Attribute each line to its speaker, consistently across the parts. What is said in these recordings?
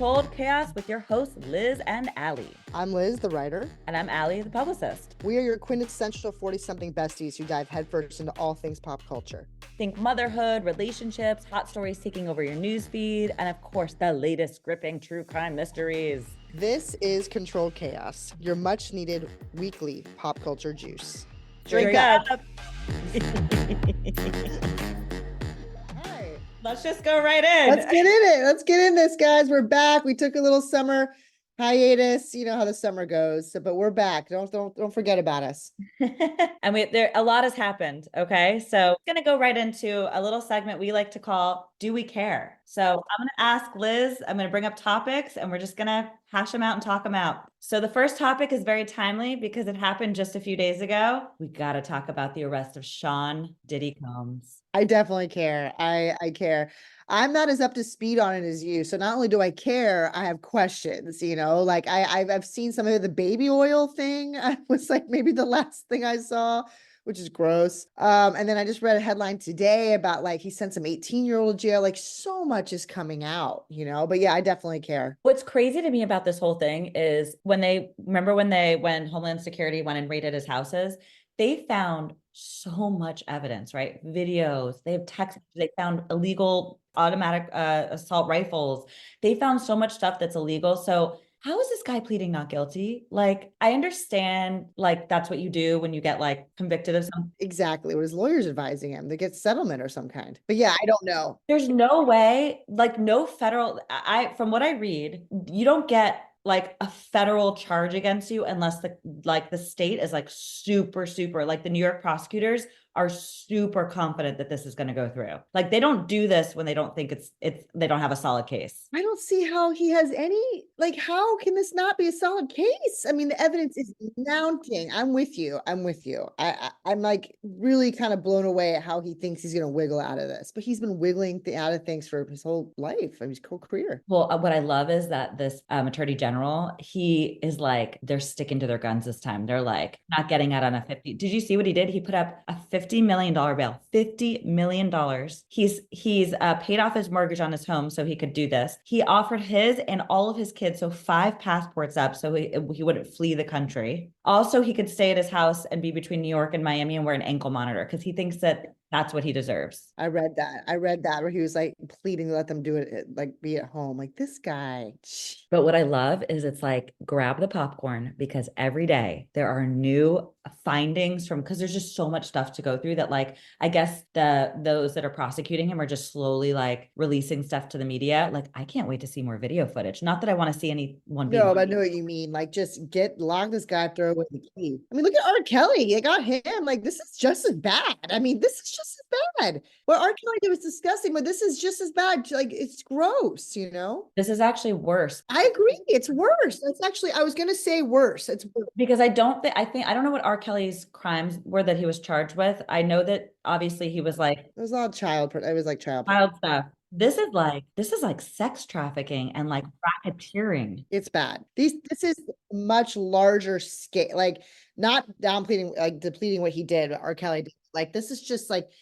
Speaker 1: Controlled Chaos with your hosts, Liz and Allie.
Speaker 2: I'm Liz, the writer.
Speaker 1: And I'm Allie, the publicist.
Speaker 2: We are your quintessential 40-something besties who dive headfirst into all things pop culture.
Speaker 1: Think motherhood, relationships, hot stories taking over your newsfeed, and of course, the latest gripping true crime mysteries.
Speaker 2: This is Controlled Chaos, your much-needed weekly pop culture juice.
Speaker 1: Drink up. Let's just go right in.
Speaker 2: Let's get in it. Let's get in this, guys. We're back. We took a little summer hiatus. You know how the summer goes, but we're back. Don't forget about us.
Speaker 1: And a lot has happened. Okay, so I'm gonna go right into a little segment we like to call "Do We Care?" So I'm gonna ask Liz. I'm gonna bring up topics, and we're just gonna hash them out and talk them out. So the first topic is very timely because it happened just a few days ago. We got to talk about the arrest of Sean Diddy Combs.
Speaker 2: I definitely care. I care. I'm not as up to speed on it as you. So not only do I care, I have questions, like I've seen some of the baby oil thing. I was like, maybe the last thing I saw, which is gross. And then I just read a headline today about like, he sent some 18-year-old to jail. Like so much is coming out, but yeah, I definitely care.
Speaker 1: What's crazy to me about this whole thing is when Homeland Security went and raided his houses, they found so much evidence, right? Videos, they have texts, they found illegal automatic assault rifles. They found so much stuff that's illegal. So how is this guy pleading not guilty? Like, I understand, like, that's what you do when you get like convicted of something.
Speaker 2: Exactly. What his lawyer's advising him to get settlement or some kind. But yeah, I don't know.
Speaker 1: There's no way, like no federal, from what I read, you don't get like a federal charge against you unless the state is like super like the New York prosecutors are super confident that this is going to go through. Like they don't do this when they don't think they don't have a solid case.
Speaker 2: I don't see how he has any, like, how can this not be a solid case? I mean, the evidence is mounting. I'm with you. I'm like really kind of blown away at how he thinks he's going to wiggle out of this, but he's been wiggling out of things for his whole life. I mean, his whole career.
Speaker 1: Well, what I love is that this attorney general, he is like, they're sticking to their guns this time. They're like not getting out on a 50. Did you see what he did? He put up a $50 million bail, $50 million. He's paid off his mortgage on his home so he could do this. He offered his and all of his kids, so 5 passports up so he wouldn't flee the country. Also, he could stay at his house and be between New York and Miami and wear an ankle monitor because he thinks that that's what he deserves.
Speaker 2: I read that where he was like pleading to let them do it, like be at home. Like this guy.
Speaker 1: But what I love is it's like grab the popcorn because every day there are new findings because there's just so much stuff to go through that like I guess those that are prosecuting him are just slowly like releasing stuff to the media. Like I can't wait to see more video footage. Not that I want to see anyone be.
Speaker 2: No, but I know what you mean. Like just lock this guy, throw away the key. I mean, look at R. Kelly. They got him. Like this is just as bad. I mean, this is just as bad. What R. Kelly did was disgusting, but this is just as bad. Like it's gross,
Speaker 1: This is actually worse.
Speaker 2: I agree. It's worse. That's actually, I was going to say worse. It's worse.
Speaker 1: Because I don't know what R. Kelly's crimes were that he was charged with. I know that obviously he was like,
Speaker 2: it was all child
Speaker 1: stuff. This is like sex trafficking and like racketeering.
Speaker 2: It's bad. This is much larger scale, like not downplaying, like depleting what he did, what R. Kelly did. Like this is just like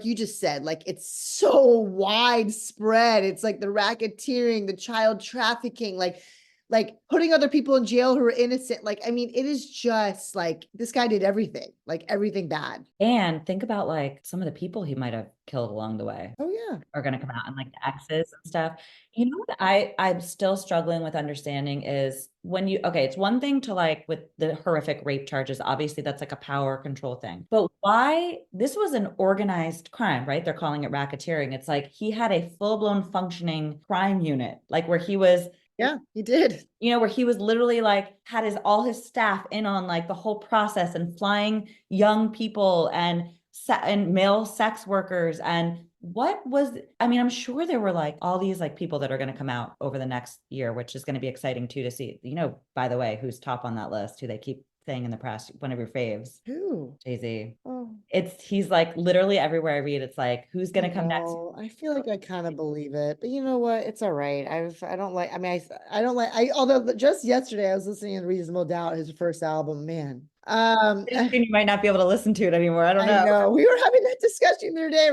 Speaker 2: you just said, like it's so widespread. It's like the racketeering, the child trafficking, like putting other people in jail who are innocent. Like, I mean, it is just like this guy did everything, like everything bad.
Speaker 1: And think about like some of the people he might have killed along the way.
Speaker 2: Oh yeah.
Speaker 1: Are going to come out and like the exes and stuff. You know what I'm still struggling with understanding is it's one thing to like with the horrific rape charges, obviously that's like a power control thing, but why this was an organized crime, right? They're calling it racketeering. It's like he had a full-blown functioning crime unit, like where he was.
Speaker 2: Yeah, he did.
Speaker 1: Where he was literally like had all his staff in on like the whole process and flying young people and male sex workers and I'm sure there were like all these like people that are going to come out over the next year, which is going to be exciting too to see, by the way, who's top on that list, who they keep saying in the press, one of your faves.
Speaker 2: Who?
Speaker 1: Jay-Z.
Speaker 2: Oh.
Speaker 1: He's like literally everywhere I read, it's like, who's going to come next?
Speaker 2: I feel like I kind of believe it, but you know what? It's all right. Although just yesterday I was listening to Reasonable Doubt, his first album, man.
Speaker 1: Pretty soon you might not be able to listen to it anymore. I don't
Speaker 2: I
Speaker 1: know.
Speaker 2: know. We were having that discussion the other day.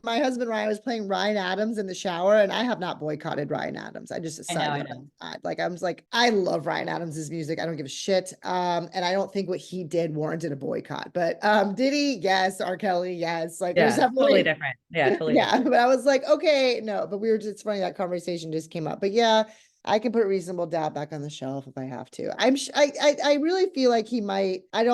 Speaker 2: My husband Ryan was playing Ryan Adams in the shower, and I have not boycotted Ryan Adams. I just
Speaker 1: I know,
Speaker 2: decided
Speaker 1: I
Speaker 2: that
Speaker 1: know.
Speaker 2: like I was like, I love Ryan Adams's music. I don't give a shit. And I don't think what he did warranted a boycott. But Diddy, yes, R. Kelly, yes. Like there's
Speaker 1: Yeah, totally
Speaker 2: definitely
Speaker 1: different. Yeah, totally
Speaker 2: yeah.
Speaker 1: different.
Speaker 2: But I was like, okay, no, but we were just funny that conversation just came up. But yeah, I can put reasonable doubt back on the shelf if I have to. I really feel like he might. I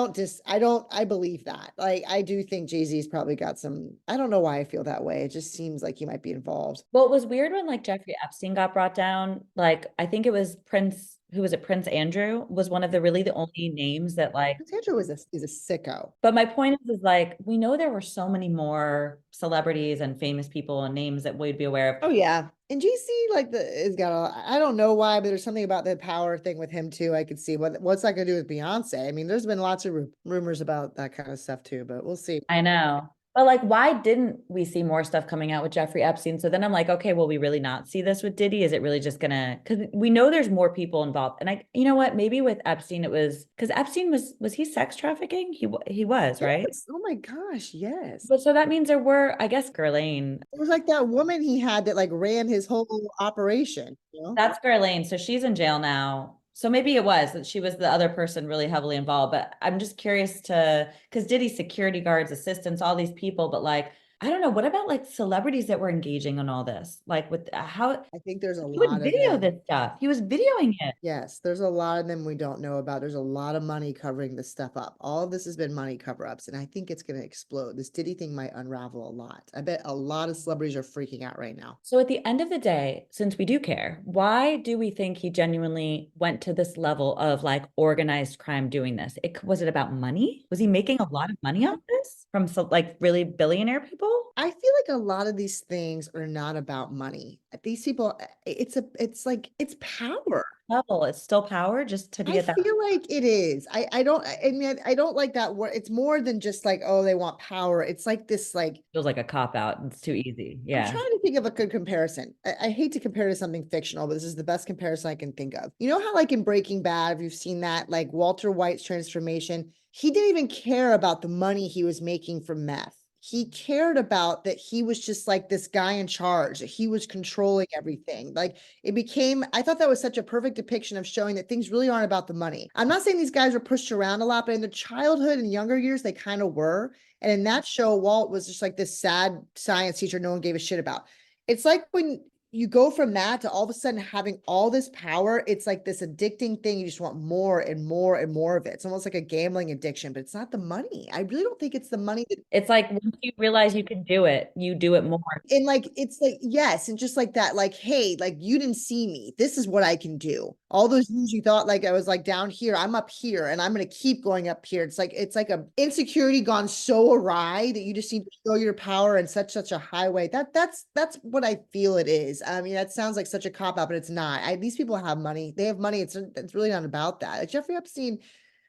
Speaker 2: believe that. Like I do think Jay-Z's probably got some. I don't know why I feel that way. It just seems like he might be involved.
Speaker 1: Well, it was weird when like Jeffrey Epstein got brought down. Like, I think it was Prince, who was it? Prince Andrew was one of the really the only names that like,
Speaker 2: Sandra is a sicko.
Speaker 1: but my point is like, we know there were so many more celebrities and famous people and names that we'd be aware
Speaker 2: Oh
Speaker 1: of.
Speaker 2: yeah. And GC like the is got a I don't know why, but there's something about the power thing with him too. I could see what's that gonna do with Beyonce. I mean, there's been lots of rumors about that kind of stuff too, but we'll see.
Speaker 1: I know. But like, why didn't we see more stuff coming out with Jeffrey Epstein? So then I'm like, okay, will we really not see this with Diddy? Is it really just gonna, because we know there's more people involved. And you know what? Maybe with Epstein, it was because Epstein was he sex trafficking? He was, right?
Speaker 2: Yes. Oh my gosh, yes.
Speaker 1: But so that means there were, I guess, Ghislaine.
Speaker 2: It was like that woman he had that like ran his whole operation, you know?
Speaker 1: That's Ghislaine. So she's in jail now. So maybe it was that she was the other person really heavily involved. But I'm just curious to, because Diddy security guards, assistants, all these people, but like, I don't know. What about like celebrities that were engaging in all this? Like with how
Speaker 2: I think there's a
Speaker 1: he would
Speaker 2: lot of
Speaker 1: video
Speaker 2: them.
Speaker 1: this stuff. He was videoing it.
Speaker 2: Yes, there's a lot of them we don't know about. There's a lot of money covering this stuff up. All of this has been money cover-ups, and I think it's going to explode. This Diddy thing might unravel a lot. I bet a lot of celebrities are freaking out right now.
Speaker 1: So at the end of the day, since we do care, why do we think he genuinely went to this level of like organized crime doing this? Was it about money? Was he making a lot of money off this from like really billionaire people?
Speaker 2: I feel like a lot of these things are not about money. These people, it's like, it's power.
Speaker 1: Level, it's still power just to be
Speaker 2: I
Speaker 1: at that.
Speaker 2: feel like it is. I don't, I mean, I don't like that word. It's more than just like, oh, they want power. It's like this, like,
Speaker 1: Feels like a cop out. It's too easy.
Speaker 2: I'm
Speaker 1: Yeah.
Speaker 2: trying to think of a good comparison. I hate to compare to something fictional, but this is the best comparison I can think of. You know how, like in Breaking Bad, if you've seen that, like Walter White's transformation, he didn't even care about the money he was making from meth. He cared about that he was just like this guy in charge, that he was controlling everything. Like it became, I thought that was such a perfect depiction of showing that things really aren't about the money. I'm not saying these guys were pushed around a lot, but in their childhood and younger years, they kind of were. And in that show, Walt was just like this sad science teacher no one gave a shit about. It's like when you go from that to all of a sudden having all this power, it's like this addicting thing. You just want more and more and more of it. It's almost like a gambling addiction, but it's not the money. I really don't think it's the money that
Speaker 1: It's like once you realize you can do it, you do it more.
Speaker 2: and like it's like yes, and just like that, like, hey, like you didn't see me. This is what I can do. All those years you thought like I was like down here, I'm up here and I'm gonna keep going up here. It's like a insecurity gone so awry that you just need to show your power in such a high way. That's what I feel it is. I mean, that sounds like such a cop out, but it's not. These people have money, they have money. It's really not about that. Like Jeffrey Epstein,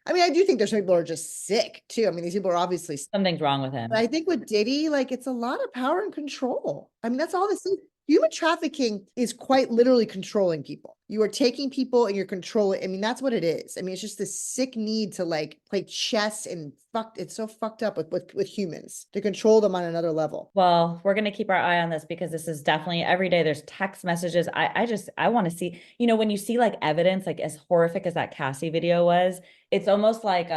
Speaker 2: I mean, I do think there's some people who are just sick too. I mean, these people are obviously
Speaker 1: Something's wrong with
Speaker 2: but
Speaker 1: him.
Speaker 2: I think with Diddy, like it's a lot of power and control. I mean, that's all this is. Human trafficking is quite literally controlling people. You are taking people and you're controlling. I mean, that's what it is. I mean, it's just this sick need to like play chess and fucked. It's so fucked up with humans to control them on another level.
Speaker 1: Well, we're going to keep our eye on this because this is definitely every day there's text messages. I want to see, when you see like evidence, like as horrific as that Cassie video was, it's almost like,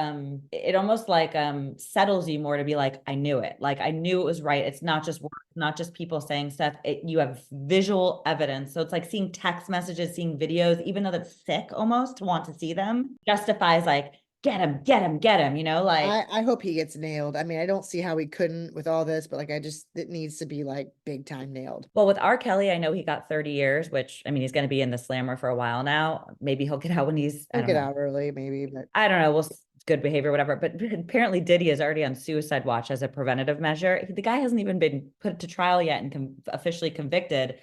Speaker 1: it almost like, settles you more to be like, I knew it. Like I knew it was right. It's not just words, not just people saying stuff. You have visual evidence. So it's like seeing text messages, seeing videos, even though that's sick almost to want to see them justifies like, get him, get him, get him, like.
Speaker 2: I hope he gets nailed. I mean, I don't see how he couldn't with all this, but like it needs to be like big time nailed.
Speaker 1: Well, with R. Kelly, I know he got 30 years, which I mean, he's going to be in the slammer for a while now. Maybe he'll get out when I
Speaker 2: He'll
Speaker 1: don't
Speaker 2: get
Speaker 1: know.
Speaker 2: out early, maybe, but
Speaker 1: I don't know. Good behavior, whatever. But apparently, Diddy is already on suicide watch as a preventative measure. The guy hasn't even been put to trial yet and officially convicted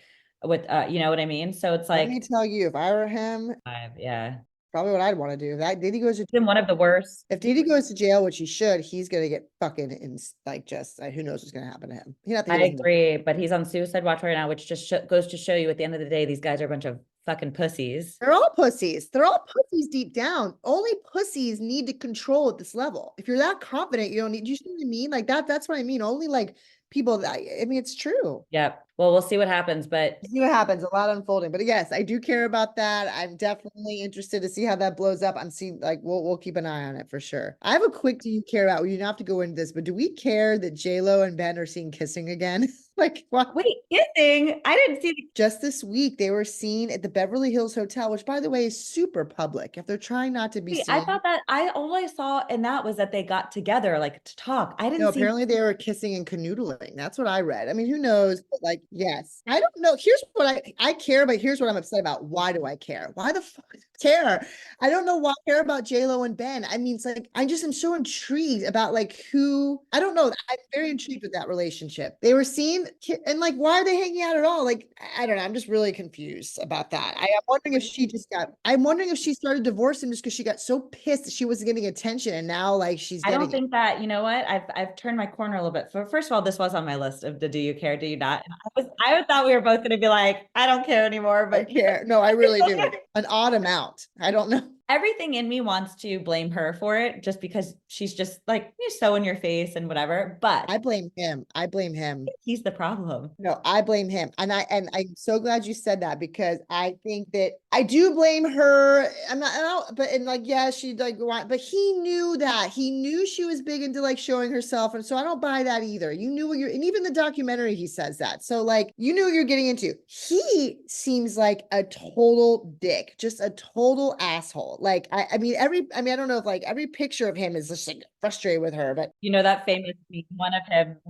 Speaker 1: with, you know what I mean? So it's
Speaker 2: let me
Speaker 1: like,
Speaker 2: tell you, if I were him,
Speaker 1: yeah,
Speaker 2: probably what I'd want to do. That Diddy goes to
Speaker 1: he's been one of the worst.
Speaker 2: if Diddy goes to jail, which he should, he's gonna get fucking in like just who knows what's gonna happen to him. He not that
Speaker 1: I
Speaker 2: he doesn't.
Speaker 1: agree, but he's on suicide watch right now, which just goes to show you at the end of the day, these guys are a bunch of fucking pussies.
Speaker 2: They're all pussies. They're all pussies deep down. Only pussies need to control at this level. If you're that confident, you don't need, you see what I mean? Like that's what I mean. Only like people that, I mean, it's true.
Speaker 1: Yep. Well, we'll see what happens, but
Speaker 2: See what happens. A lot unfolding, but yes, I do care about that. I'm definitely interested to see how that blows up. I'm seeing like we'll keep an eye on it for sure. I have a quick. Do you care about? You don't have to go into this, but do we care that JLo and Ben are seen kissing again? Like what?
Speaker 1: wait, kissing? I didn't see the
Speaker 2: Just this week, they were seen at the Beverly Hills Hotel, which by the way is super public. If they're trying not to be
Speaker 1: wait, I
Speaker 2: seen,
Speaker 1: thought that I all I saw in that was that they got together like to talk. I
Speaker 2: no,
Speaker 1: didn't see
Speaker 2: apparently they were kissing and canoodling. That's what I read. I mean, who knows? But like, yes. I don't know. Here's what I care, but here's what I'm upset about. Why do I care? Why the fuck do I care? I don't know why I care about JLo and Ben. I mean, it's like I just am so intrigued about like who I don't know. I'm very intrigued with that relationship. They were seen and like why are they hanging out at all? Like, I don't know. I'm just really confused about that. I'm wondering if she just got I'm wondering if she started divorcing just because she got so pissed that she wasn't getting attention and now like she's
Speaker 1: I don't
Speaker 2: getting it.
Speaker 1: think that, you know what? I've turned my corner a little bit. First of all, this was on my list of the do you care, do you not? And I thought we were both going to be like, I don't care anymore,
Speaker 2: I
Speaker 1: but
Speaker 2: care. No, I really do. An odd amount. I don't know.
Speaker 1: everything in me wants to blame her for it just because she's just like, you're so in your face and whatever. But
Speaker 2: I blame him. I blame him.
Speaker 1: he's the problem.
Speaker 2: No, I blame him. And I'm so glad you said that because I think that I do blame her. I'm not, I don't, but and like, yeah, she like, but he knew that. He knew she was big into like showing herself. And so I don't buy that either. You knew what you're, and even the documentary, he says that. So like, you knew what you're getting into. He seems like a total dick, just a total asshole. Like, I mean, I don't know if like every picture of him is just like frustrated with her, but
Speaker 1: You know that famous one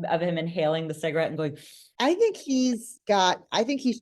Speaker 1: of him inhaling the cigarette and going,
Speaker 2: I think he's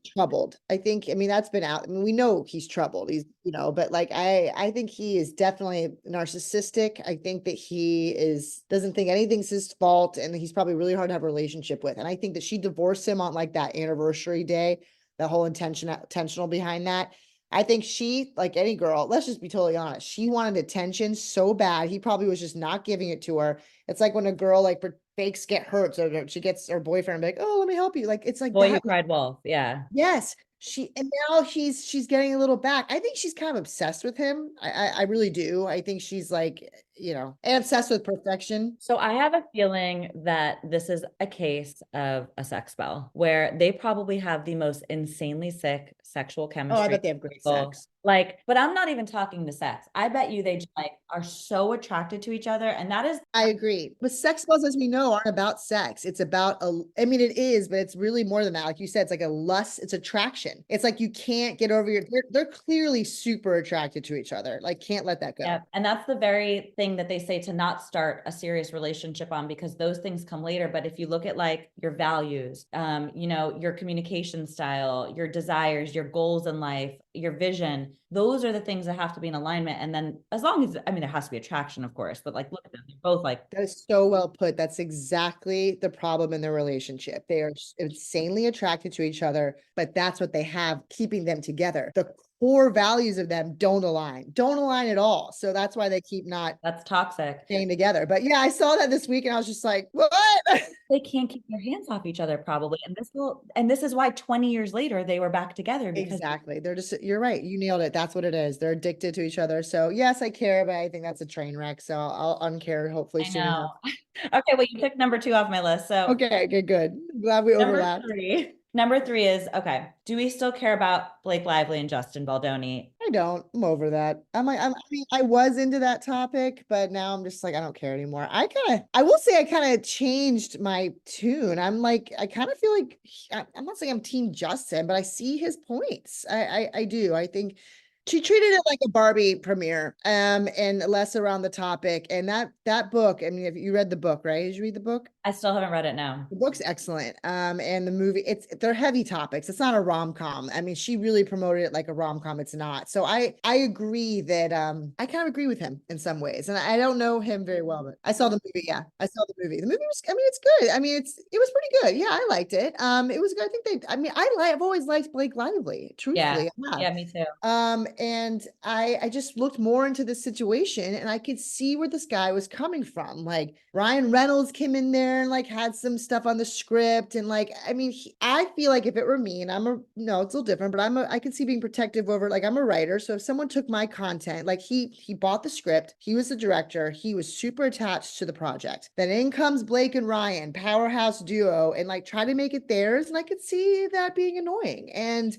Speaker 2: troubled. I mean, that's been out. I mean, we know he's troubled. He's, but like, I think he is definitely narcissistic. I think that doesn't think anything's his fault. And he's probably really hard to have a relationship with. And I think that she divorced him on like that anniversary day, the whole intentional behind that. I think she, like any girl, let's just be totally honest. She wanted attention so bad. He probably was just not giving it to her. It's like when a girl like fakes get hurt, so she gets her boyfriend like, oh, let me help you. Like it's like
Speaker 1: boy who
Speaker 2: that.
Speaker 1: cried wolf. Yeah.
Speaker 2: Yes, and now she's getting a little back. I think she's kind of obsessed with him. I really do. I think she's like, and obsessed with perfection.
Speaker 1: So I have a feeling that this is a case of a sex spell where they probably have the most insanely sick sexual
Speaker 2: Oh, I
Speaker 1: chemistry.
Speaker 2: bet they have great
Speaker 1: People.
Speaker 2: sex.
Speaker 1: Like, but I'm not even talking the sex. I bet you they just like are so attracted to each other. And that is
Speaker 2: I agree. But sex spells, as we know, aren't about sex. It's about I mean, it is, but it's really more than that. Like you said, it's like a lust, it's attraction. It's like you can't get over they're clearly super attracted to each other. Like, can't let that go.
Speaker 1: yeah. And that's the very thing that they say to not start a serious relationship on because those things come later. But if you look at like your values, your communication style, your desires, your goals in life, your vision, those are the things that have to be in alignment. And then as long as, I mean, there has to be attraction, of course, but like, look at them. They're both like,
Speaker 2: That is so well put. That's exactly the problem in their relationship. They are insanely attracted to each other, but that's what they have keeping them together. The core values of them don't align at all. So that's why they keep not
Speaker 1: that's toxic.
Speaker 2: staying together. But yeah, I saw that this week and I was just like, what?
Speaker 1: They can't keep their hands off each other probably. And this is why 20 years later they were back together because
Speaker 2: Exactly. You're right. You nailed it. That's what it is. They're addicted to each other. So yes, I care, but I think that's a train wreck. So I'll uncare hopefully
Speaker 1: I
Speaker 2: soon enough.
Speaker 1: know. Okay, well, you took number two off my list. So
Speaker 2: Okay, good. Glad we
Speaker 1: number
Speaker 2: overlapped.
Speaker 1: three. Number three is okay. Do we still care about Blake Lively and Justin Baldoni?
Speaker 2: I don't. I'm over that. I mean, I was into that topic, but now I'm just like, I don't care anymore. I will say I kind of changed my tune. I'm like, I kind of feel like I'm not saying I'm team Justin, but I see his points. I do. I think she treated it like a Barbie premiere, and less around the topic. And that book, I mean, if you read the book, right? Did you read the book?
Speaker 1: I still haven't read it now.
Speaker 2: The book's excellent. And the movie, they're heavy topics. It's not a rom-com. I mean, she really promoted it like a rom-com. It's not. So I agree that I kind of agree with him in some ways. And I don't know him very well, but I saw the movie. Yeah, I saw the movie. The movie was, I mean, it's good. I mean, it was pretty good. Yeah, I liked it. It was good. I think I've always liked Blake Lively, truthfully.
Speaker 1: Yeah, me too.
Speaker 2: And I just looked more into this situation and I could see where this guy was coming from. Like Ryan Reynolds came in there and like had some stuff on the script. And like, I mean, I feel like if it were me and no, it's a little different, but I could see being protective over, like, I'm a writer. So if someone took my content, like he bought the script, he was the director, he was super attached to the project. Then in comes Blake and Ryan, powerhouse duo, and like try to make it theirs. And I could see that being annoying. And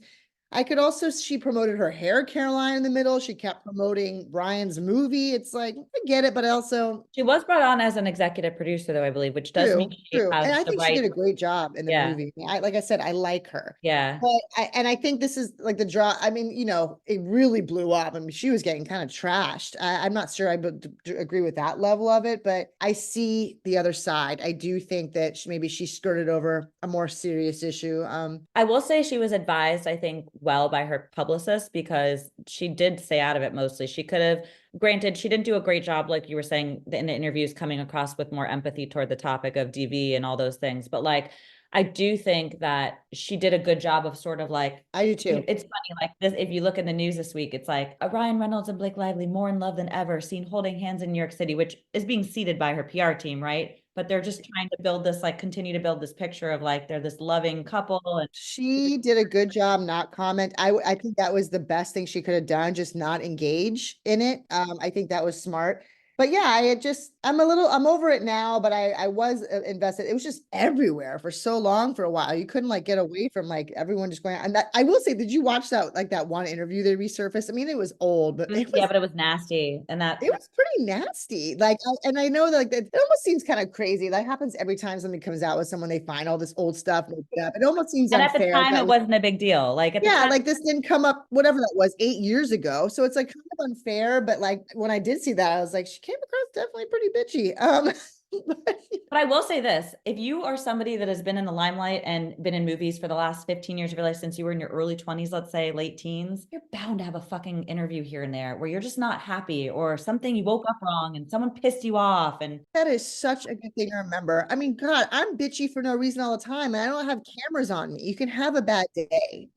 Speaker 2: I could also, she promoted her hair, Caroline, in the middle. She kept promoting Ryan's movie. It's like, I get it, but also
Speaker 1: She was brought on as an executive producer, though, I believe, which does mean
Speaker 2: true,
Speaker 1: she
Speaker 2: true.
Speaker 1: has
Speaker 2: And I
Speaker 1: the
Speaker 2: think she
Speaker 1: right.
Speaker 2: did a great job in the
Speaker 1: Yeah.
Speaker 2: movie. Like I said, I like her.
Speaker 1: Yeah.
Speaker 2: But I think this is like the draw. I mean, it really blew up. I mean, she was getting kind of trashed. I'm not sure I agree with that level of it, but I see the other side. I do think that maybe she skirted over a more serious issue.
Speaker 1: I will say she was advised, I think, well by her publicist because she did stay out of it mostly. She could have, granted, she didn't do a great job, like you were saying, in the interviews coming across with more empathy toward the topic of DV and all those things. But like, I do think that she did a good job of sort of like,
Speaker 2: I do too.
Speaker 1: it's funny, like this, if you look in the news this week, it's like Ryan Reynolds and Blake Lively more in love than ever, seen holding hands in New York City, which is being seeded by her PR team, right? But they're just trying to build this, like, continue to build this picture of like they're this loving couple. And
Speaker 2: She did a good job not comment. I think that was the best thing she could have done, just not engage in it. I think that was smart. But yeah, I'm over it now, but I was invested. It was just everywhere for so long for a while. You couldn't like get away from like everyone just going, and that I will say, did you watch that one interview they resurfaced? I mean, it was old, but
Speaker 1: yeah, but it was nasty. And that
Speaker 2: it was pretty nasty. Like, and I know that like it almost seems kind of crazy. That happens every time something comes out with someone, they find all this old stuff. It almost seems
Speaker 1: and at the
Speaker 2: unfair
Speaker 1: time
Speaker 2: that
Speaker 1: it wasn't a big deal. Like at the
Speaker 2: yeah,
Speaker 1: time,
Speaker 2: like this didn't come up, whatever that was, 8 years ago. So it's like kind of unfair. But like when I did see that, I was like, she came across definitely pretty bitchy.
Speaker 1: but I will say this, if you are somebody that has been in the limelight and been in movies for the last 15 years of your life, since you were in your early 20s, let's say late teens, you're bound to have a fucking interview here and there where you're just not happy or something, you woke up wrong and someone pissed you off. And
Speaker 2: that is such a good thing to remember. I mean, God, I'm bitchy for no reason all the time. And I don't have cameras on me. You can have a bad day.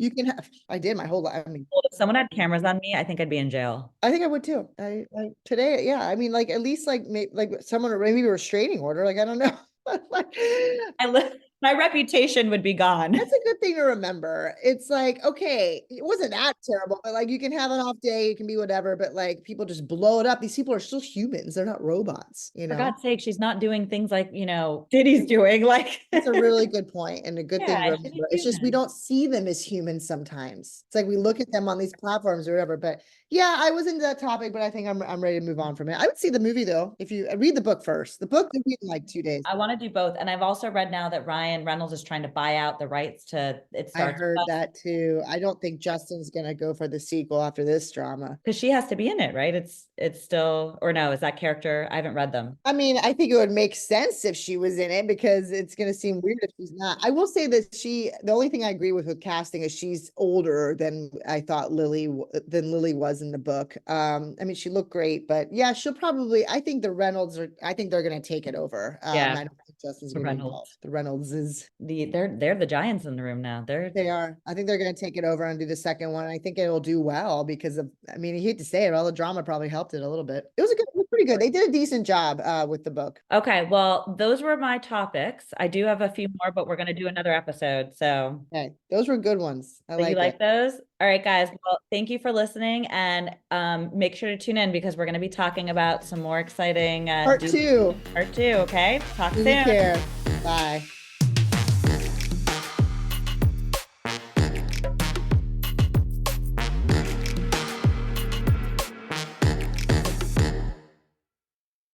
Speaker 2: I did my whole life. I mean,
Speaker 1: if someone had cameras on me, I think I'd be in jail.
Speaker 2: I think I would too. Today, yeah. I mean, like at least like someone, maybe a restraining order. Like, I don't know. Like,
Speaker 1: My reputation would be gone.
Speaker 2: that's a good thing to remember. It's like, okay, it wasn't that terrible, but like you can have an off day, it can be whatever, but like people just blow it up. These people are still humans. They're not robots,
Speaker 1: For God's sake, she's not doing things like, Diddy's doing. Like,
Speaker 2: It's a really good point and a good thing to
Speaker 1: yeah,
Speaker 2: remember. It's just we don't see them as humans sometimes. It's like we look at them on these platforms or whatever. But yeah, I was into that topic, but I think I'm ready to move on from it. I would see the movie though. If you read the book first, the book could be in like 2 days.
Speaker 1: I want to do both. And I've also read now that Ryan Reynolds is trying to buy out the rights to It
Speaker 2: I
Speaker 1: Starts
Speaker 2: heard
Speaker 1: With Us,
Speaker 2: that too. I don't think Justin's gonna go for the sequel after this drama.
Speaker 1: because she has to be in it, right? It's still, or no, is that character? I haven't read them.
Speaker 2: I mean, I think it would make sense if she was in it because it's going to seem weird if she's not. I will say that the only thing I agree with casting is she's older than I thought Lily was in the book. I mean, she looked great, but yeah, I think I think they're going to take it over.
Speaker 1: Yeah.
Speaker 2: I don't think Justin's
Speaker 1: The
Speaker 2: going to be
Speaker 1: Reynolds.
Speaker 2: involved. The Reynolds is.
Speaker 1: They're the giants in the room now.
Speaker 2: They are. I think they're going to take it over and do the second one. I think it will do well because I mean, you hate to say it, all the drama probably helped it a little bit. It was pretty good. They did a decent job with the book.
Speaker 1: Okay, well, those were my topics. I do have a few more, but we're going to do another episode. So,
Speaker 2: Okay, those were good ones. I
Speaker 1: you like
Speaker 2: it.
Speaker 1: those? All right, guys. Well, thank you for listening, and make sure to tune in because we're going to be talking about some more exciting
Speaker 2: Part two.
Speaker 1: Part two. Okay, talk
Speaker 2: Take
Speaker 1: soon.
Speaker 2: care. Bye.